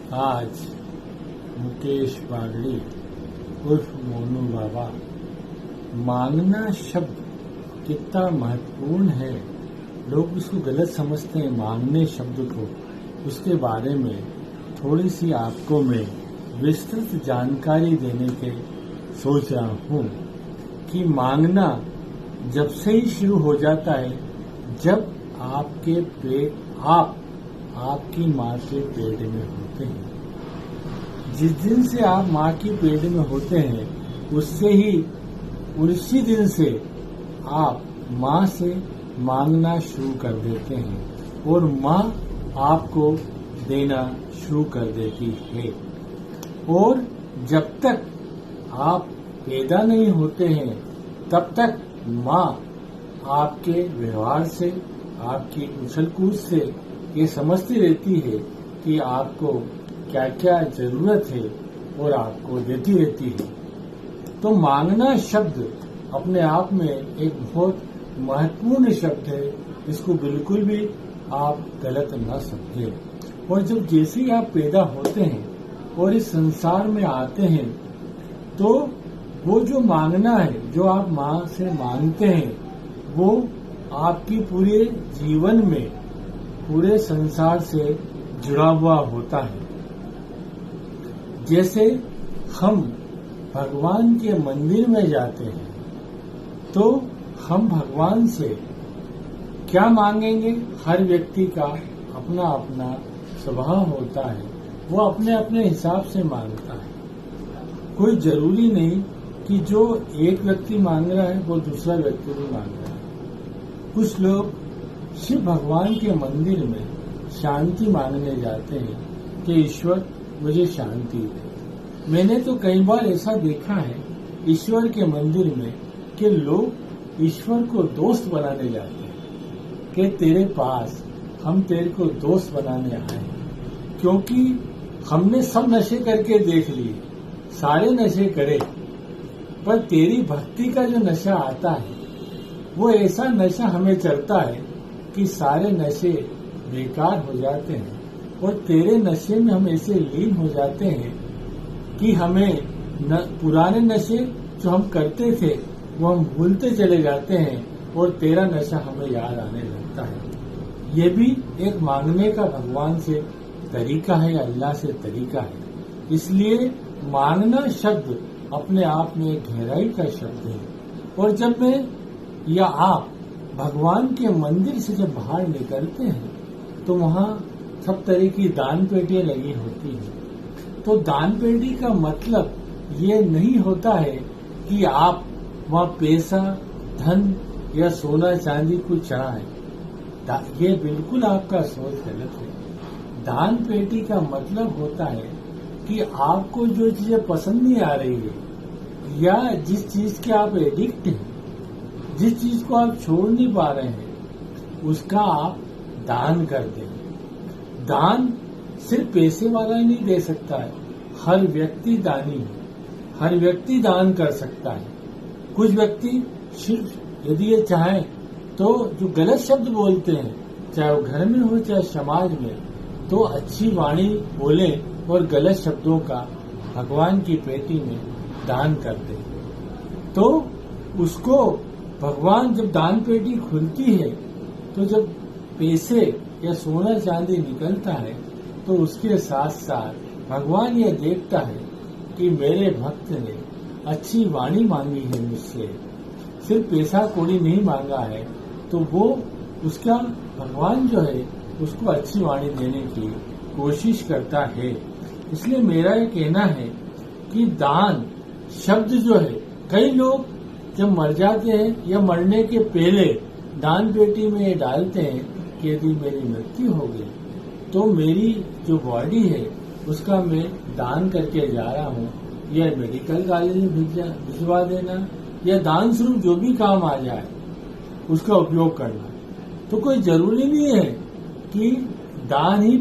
आज मुकेश बागड़ी उर्फ मोनू बाबा मांगना शब्द कितना महत्वपूर्ण है। लोग उसको गलत समझते हैं मांगने शब्द को। उसके बारे में थोड़ी सी आपको मैं विस्तृत जानकारी देने के सोच रहा हूँ कि मांगना जब से ही शुरू हो जाता है जब आपकी माँ के पेट में होते हैं। जिस दिन से आप माँ की पेट में होते हैं उसी दिन से आप माँ से मांगना शुरू कर देते हैं और माँ आपको देना शुरू कर देती है। और जब तक आप पैदा नहीं होते हैं तब तक माँ आपके व्यवहार से, आपकी उछल कूद से ये समझती रहती है कि आपको क्या क्या जरूरत है और आपको देती रहती है। तो मांगना शब्द अपने आप में एक बहुत महत्वपूर्ण शब्द है। इसको बिल्कुल भी आप गलत न समझें। और जब जैसे ही आप पैदा होते हैं और इस संसार में आते हैं तो वो जो मांगना है, जो आप माँ से मांगते हैं, वो आपकी पूरे जीवन में, पूरे संसार से जुड़ा हुआ होता है। जैसे हम भगवान के मंदिर में जाते हैं तो हम भगवान से क्या मांगेंगे? हर व्यक्ति का अपना अपना स्वभाव होता है, वो अपने अपने हिसाब से मांगता है। कोई जरूरी नहीं कि जो एक व्यक्ति मांग रहा है वो दूसरा व्यक्ति भी मांग रहा है। कुछ लोग शिव भगवान के मंदिर में शांति मांगने जाते हैं कि ईश्वर मुझे शांति दे। मैंने तो कई बार ऐसा देखा है ईश्वर के मंदिर में कि लोग ईश्वर को दोस्त बनाने जाते हैं कि तेरे पास हम तेरे को दोस्त बनाने आए हैं, क्योंकि हमने सब नशे करके देख लिए, सारे नशे करे, पर तेरी भक्ति का जो नशा आता है वो ऐसा नशा हमें चढ़ता है कि सारे नशे बेकार हो जाते हैं और तेरे नशे में हम ऐसे लीन हो जाते हैं कि हमें पुराने नशे जो हम करते थे वो हम भूलते चले जाते हैं और तेरा नशा हमें याद आने लगता है। ये भी एक मांगने का भगवान से तरीका है, अल्लाह से तरीका है। इसलिए मांगना शब्द अपने आप में एक गहराई का शब्द है। और जब मैं या आप भगवान के मंदिर से जब बाहर निकलते हैं तो वहाँ सब तरह की दान पेटियां लगी होती हैं। तो दान पेटी का मतलब ये नहीं होता है कि आप वहाँ पैसा, धन या सोना चांदी कुछ चढ़ाएं। ये बिल्कुल आपका सोच गलत है। दान पेटी का मतलब होता है कि आपको जो चीजें पसंद नहीं आ रही है या जिस चीज के आप एडिक्ट हैं, जिस चीज को आप छोड़ नहीं पा रहे हैं, उसका आप दान कर दें। दान सिर्फ पैसे वाला ही नहीं दे सकता है, हर व्यक्ति दानी है, हर व्यक्ति दान कर सकता है। कुछ व्यक्ति सिर्फ यदि ये चाहें तो जो गलत शब्द बोलते हैं, चाहे वो घर में हो चाहे समाज में, तो अच्छी वाणी बोले और गलत शब्दों का भगवान की पेटी में दान कर दे। तो उसको भगवान, जब दान पेटी खुलती है तो जब पैसे या सोना चांदी निकलता है तो उसके साथ साथ भगवान ये देखता है कि मेरे भक्त ने अच्छी वाणी मांगी है मुझसे, सिर्फ पैसा कौड़ी नहीं मांगा है, तो वो उसका भगवान जो है उसको अच्छी वाणी देने की कोशिश करता है। इसलिए मेरा ये कहना है कि दान शब्द जो है, कई लोग जब मर जाते हैं या मरने के पहले दान पेटी में डालते हैं कि यदि मेरी मृत्यु हो गई तो मेरी जो बॉडी है उसका मैं दान करके जा रहा हूँ, या मेडिकल कॉलेज में भिजवा देना या दान स्वरूप जो भी काम आ जाए उसका उपयोग करना। तो कोई जरूरी नहीं है कि दान ही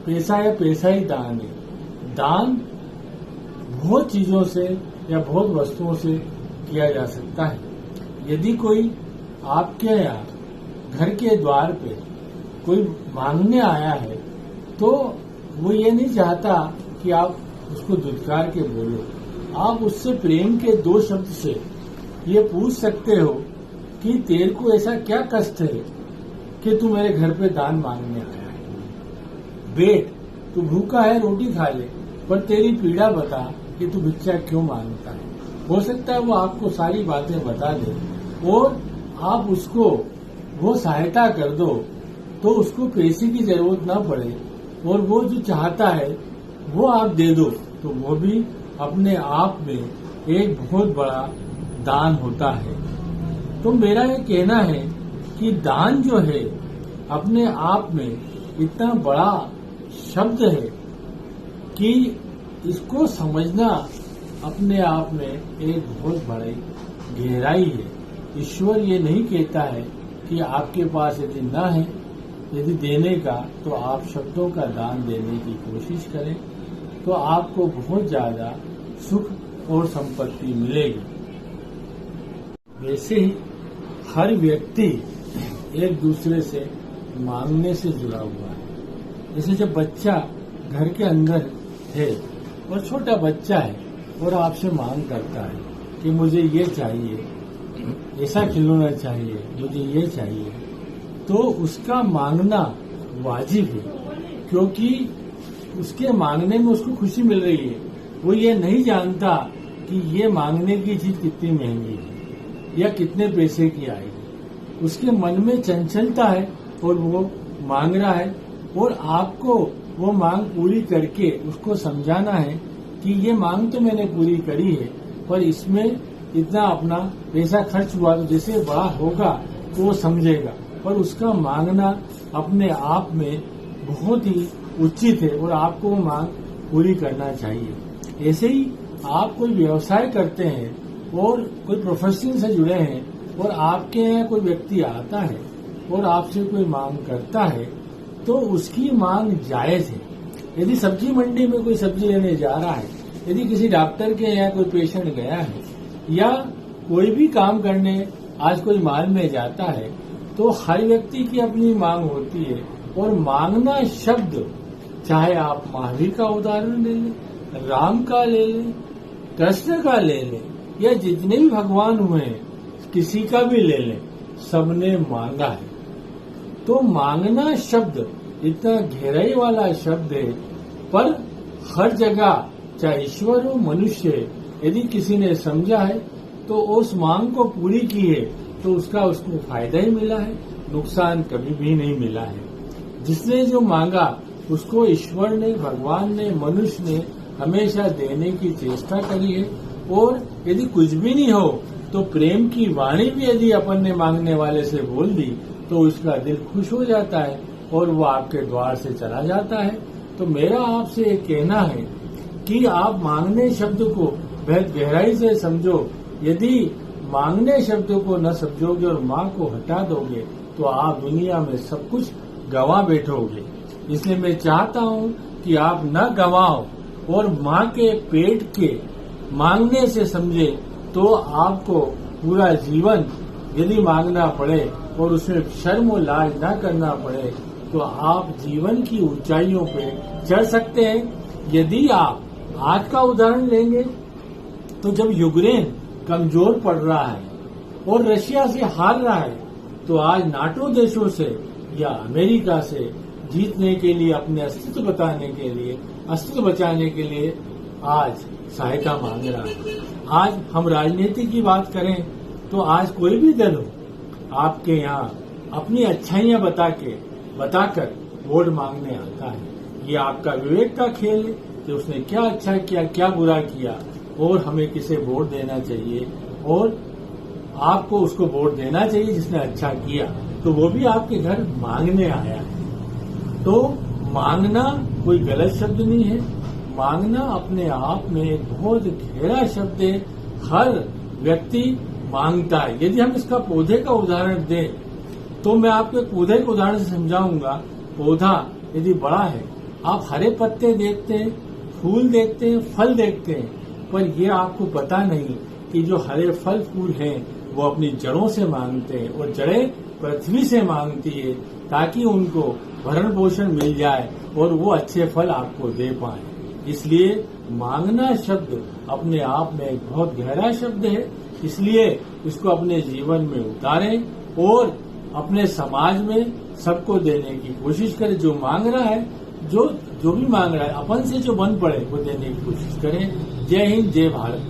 पैसा या पैसा ही दान है। दान बहुत चीजों से या बहुत वस्तुओं से किया जा सकता है। यदि कोई आपके यहाँ घर के द्वार पे कोई मांगने आया है तो वो ये नहीं चाहता कि आप उसको धुतकार के बोलो। आप उससे प्रेम के 2 शब्द से ये पूछ सकते हो कि तेरे को ऐसा क्या कष्ट है कि तू मेरे घर पे दान मांगने आया है। बेट, तू भूखा है, रोटी खा ले, पर तेरी पीड़ा बता कि तू भिक्षा क्यों मांगता है। हो सकता है वो आपको सारी बातें बता दे और आप उसको वो सहायता कर दो, तो उसको पैसे की जरूरत ना पड़े और वो जो चाहता है वो आप दे दो, तो वो भी अपने आप में एक बहुत बड़ा दान होता है। तो मेरा ये कहना है कि दान जो है अपने आप में इतना बड़ा शब्द है कि इसको समझना अपने आप में एक बहुत बड़ी गहराई है। ईश्वर ये नहीं कहता है कि आपके पास यदि न है, यदि देने का, तो आप शब्दों का दान देने की कोशिश करें, तो आपको बहुत ज्यादा सुख और संपत्ति मिलेगी। वैसे ही हर व्यक्ति एक दूसरे से मांगने से जुड़ा हुआ है। जैसे जब बच्चा घर के अंदर है और छोटा बच्चा है और आपसे मांग करता है कि मुझे ये चाहिए, ऐसा खिलौना चाहिए, मुझे ये चाहिए, तो उसका मांगना वाजिब है, क्योंकि उसके मांगने में उसको खुशी मिल रही है। वो ये नहीं जानता कि ये मांगने की चीज कितनी महंगी है या कितने पैसे की आएगी। उसके मन में चंचलता है और वो मांग रहा है, और आपको वो मांग पूरी करके उसको समझाना है कि ये मांग तो मैंने पूरी करी है, पर इसमें इतना अपना पैसा खर्च हुआ, तो जैसे बड़ा होगा तो वो समझेगा। पर उसका मांगना अपने आप में बहुत ही उचित है और आपको वो मांग पूरी करना चाहिए। ऐसे ही आप कोई व्यवसाय करते हैं और कोई प्रोफेशन से जुड़े हैं और आपके यहाँ कोई व्यक्ति आता है और आपसे कोई मांग करता है, तो उसकी मांग जायज है। यदि सब्जी मंडी में कोई सब्जी लेने जा रहा है, यदि किसी डॉक्टर के यहाँ कोई पेशेंट गया है, या कोई भी काम करने आज कोई माल में जाता है, तो हर व्यक्ति की अपनी मांग होती है। और मांगना शब्द, चाहे आप महावीर का उदाहरण ले लें, राम का ले लें, कृष्ण का ले लें, या जितने भी भगवान हुए हैं किसी का भी ले लें, सबने मांगा है। तो मांगना शब्द इतना गहराई वाला शब्द है, पर हर जगह चाहे ईश्वर हो मनुष्य है, यदि किसी ने समझा है तो उस मांग को पूरी की है, तो उसको फायदा ही मिला है, नुकसान कभी भी नहीं मिला है। जिसने जो मांगा उसको ईश्वर ने, भगवान ने, मनुष्य ने हमेशा देने की चेष्टा करी है। और यदि कुछ भी नहीं हो तो प्रेम की वाणी भी यदि अपन ने मांगने वाले से बोल दी तो उसका दिल खुश हो जाता है और वो आपके द्वार से चला जाता है। तो मेरा आपसे ये कहना है कि आप मांगने शब्द को बहुत गहराई से समझो। यदि मांगने शब्द को न समझोगे और माँ को हटा दोगे तो आप दुनिया में सब कुछ गंवा बैठोगे। इसलिए मैं चाहता हूँ कि आप न गंवाओ और माँ के पेट के मांगने से समझे, तो आपको पूरा जीवन यदि मांगना पड़े और उसमें शर्म और लाज न करना पड़े, तो आप जीवन की ऊंचाइयों पे चढ़ सकते हैं। यदि आप आज का उदाहरण लेंगे तो जब यूक्रेन कमजोर पड़ रहा है और रशिया से हार रहा है, तो आज नाटो देशों से या अमेरिका से जीतने के लिए, अपने अस्तित्व बताने के लिए, अस्तित्व बचाने के लिए आज सहायता मांग रहा है। आज हम राजनीति की बात करें तो आज कोई भी दल हो, आपके यहाँ अपनी अच्छाइयाँ बताकर वोट मांगने आता है। ये आपका विवेक का खेल है कि उसने क्या अच्छा किया, क्या बुरा किया, और हमें किसे वोट देना चाहिए, और आपको उसको वोट देना चाहिए जिसने अच्छा किया। तो वो भी आपके घर मांगने आया है। तो मांगना कोई गलत शब्द नहीं है। मांगना अपने आप में एक बहुत गहरा शब्द है। हर व्यक्ति मांगता है। यदि हम इसका पौधे का उदाहरण दें तो मैं आपको एक पौधे के उदाहरण से समझाऊंगा। पौधा यदि बड़ा है, आप हरे पत्ते देखते हैं, फूल देखते हैं, फल देखते हैं, पर ये आपको पता नहीं कि जो हरे फल फूल हैं वो अपनी जड़ों से मांगते हैं, और जड़ें पृथ्वी से मांगती है ताकि उनको भरण पोषण मिल जाए और वो अच्छे फल आपको दे पाए। इसलिए मांगना शब्द अपने आप में एक बहुत गहरा शब्द है, इसलिए इसको अपने जीवन में उतारें और अपने समाज में सबको देने की कोशिश करें। जो मांग रहा है, जो भी मांग रहा है, अपन से जो बन पड़े वो देने की कोशिश करें। जय हिंद, जय भारत।